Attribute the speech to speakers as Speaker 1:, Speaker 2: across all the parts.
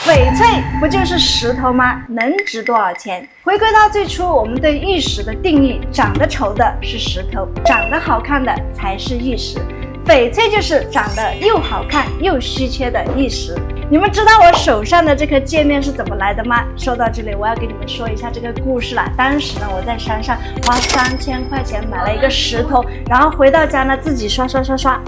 Speaker 1: 翡翠不就是石头吗？能值多少钱？回归到最初，我们对玉石的定义，长得丑的是石头，长得好看的才是玉石。翡翠就是长得又好看又稀缺的玉石。你们知道我手上的这颗戒面是怎么来的吗？说到这里，我要给你们说一下这个故事了。当时呢，我在山上花3000块钱买了一个石头，然后回到家呢，自己刷，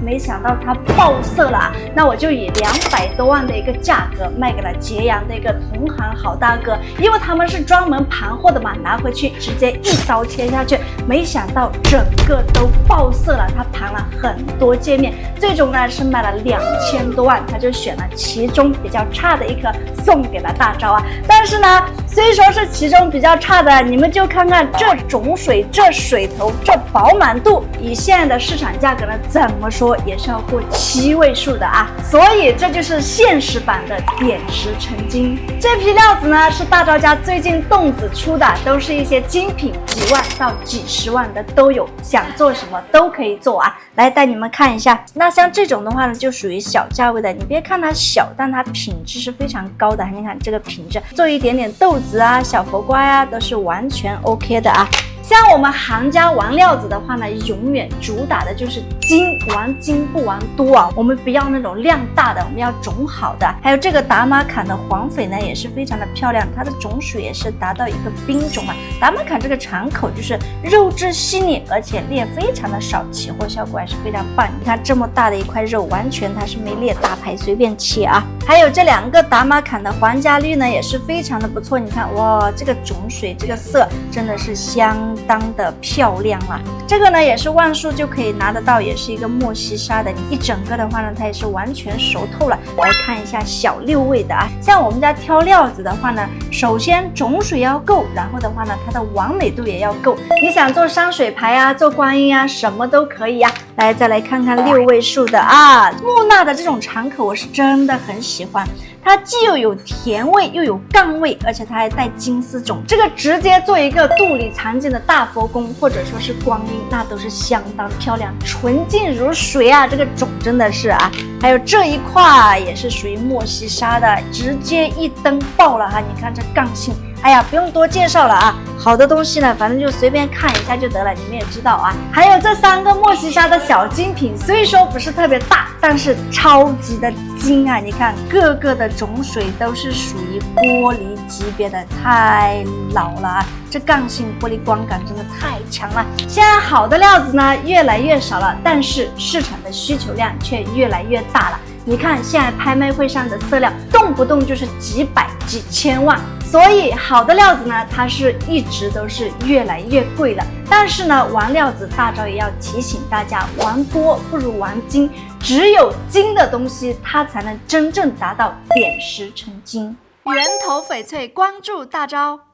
Speaker 1: 没想到它爆色了啊！那我就以200多万的一个价格卖给了揭阳的一个同行好大哥，因为他们是专门盘货的嘛，拿回去直接一刀切下去，没想到整个都爆色了。他盘了很多戒面，最终呢是卖了2000多万，他就选了其中比较差的一颗送给了大招啊。但是呢，虽说是其中比较差的，你们就看看这种水、这水头、这饱满度，以现在的市场价格呢，怎么说也是要过7位数的啊。所以这就是现实版的点石成金。这批料子呢是大招家最近洞子出的，都是一些精品，几万到几十万的都有，想做什么都可以做啊。来带你们看一下，那像这种的话呢，就属于小价位的。你别看它小，但它品质是非常高的。你看这个品质，做一点点豆子啊、小佛瓜呀，都是完全 OK 的啊。像我们行家玩料子的话呢，永远主打的就是精，玩精不玩多啊。我们不要那种量大的，我们要种好的。还有这个达玛坎的黄翡呢，也是非常的漂亮，它的种属也是达到一个冰种啊。达玛坎这个敞口就是肉质细腻，而且裂非常的少，起货效果还是非常棒。你看这么大的一块肉，完全它是没裂，大牌随便切啊。还有这2个达玛坎的皇家绿呢，也是非常的不错。你看哇，这个种水这个色真的是相当的漂亮啊。这个呢也是万数就可以拿得到，也是一个莫西沙的，一整个的话呢，它也是完全熟透了。来看一下小6位的啊，像我们家挑料子的话呢，首先种水要够，然后的话呢，它的完美度也要够。你想做山水牌啊，做观音啊，什么都可以啊。来，再来看看6位数的啊，木讷的这种敞口，我是真的很喜欢。它既有甜味又有杠味，而且它还带金丝种，这个直接做一个肚里藏进的大佛宫或者说是观音，那都是相当漂亮，纯净如水啊，这个种真的是啊。还有这一块也是属于莫西沙的，直接一灯爆了哈，你看这杠性，哎呀，不用多介绍了啊。好的东西呢，反正就随便看一下就得了，你们也知道啊。还有这3个莫西沙的小精品，虽说不是特别大，但是超级的精啊！你看各个的种水都是属于玻璃级别的，太老了啊！这杠性玻璃光感真的太强了。现在好的料子呢越来越少了，但是市场的需求量却越来越大了。你看现在拍卖会上的色料动不动就是几百几千万，所以好的料子呢，它是一直都是越来越贵了。但是呢，玩料子大招也要提醒大家，玩多不如玩精，只有精的东西，它才能真正达到点石成金。源头翡翠光柱大招。